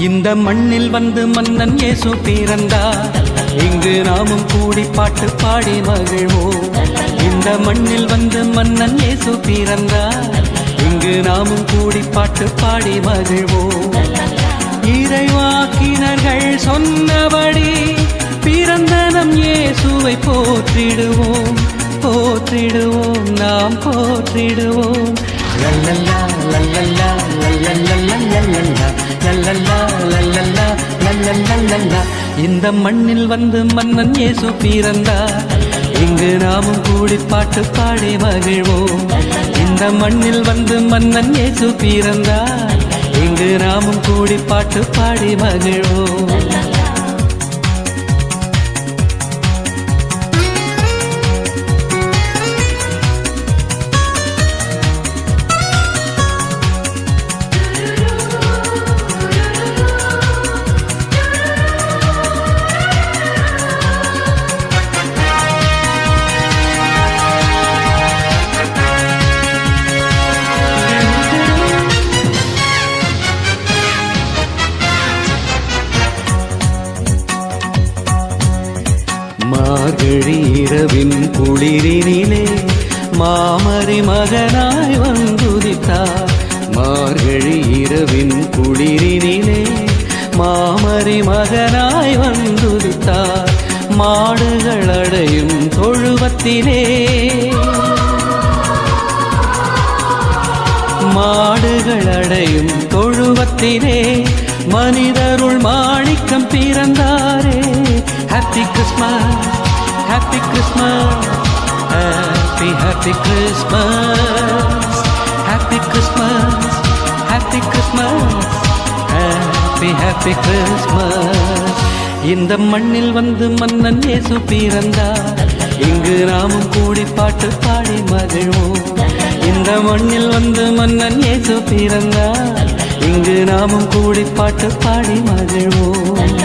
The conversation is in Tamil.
இந்த மண்ணில் வந்து மன்னன் இயேசு பிறந்தார். இங்கு நாமும் கூடி பாட்டு பாடி மகிழ்வோம். இந்த மண்ணில் வந்து மன்னன் இயேசு பிறந்தார். இங்கு நாமும் கூடி பாட்டு பாடி மகிழ்வோம். இறைவாக்கினர்கள் சொன்னபடி பிறந்த நம் இயேசுவை போற்றிடுவோம், போற்றிடுவோம், நாம் போற்றிடுவோம். லல்லல்லா லல்லல்லா லல்லல்லா லல்லல்லா லல்லல்லா லல்லல்லா லல்லல்லா. இந்த மண்ணில் வந்து மன்னன் இயேசு பிறந்தார். இங்கு நாமும் கூடி பாட்டு பாடி மகிழ்வோம். இந்த மண்ணில் வந்து மன்னன் இயேசு பிறந்தார். இங்கு நாமும் கூடி பாட்டு பாடி மகிழ்வோம். மார்கழி இரவின் குளிரினிலே மாமரி மகனாய் வந்துதித்தார். மார்கழி இரவின் குளிரினிலே மாமரி மகனாய் வந்துதித்தார். மாடுகள் அடையும் தொழுவத்திலே, மாடுகள் அடையும் தொழுவத்திலே மனிதருள் மாணிக்கம் பிறந்தாரே. Happy Christmas, Happy Christmas, Happy Happy Christmas, Happy Christmas, Happy Christmas, Happy Happy Christmas. இந்த மண்ணில் வந்து மன்னன் இயேசு பிறந்தார். இங்கு நாமும் கூடி பாட்டு பாடி மகிழ்வோம். இந்த மண்ணில் வந்து மன்னன் இயேசு பிறந்தார். இங்கு நாமும் கூடி பாட்டு பாடி மகிழ்வோம்.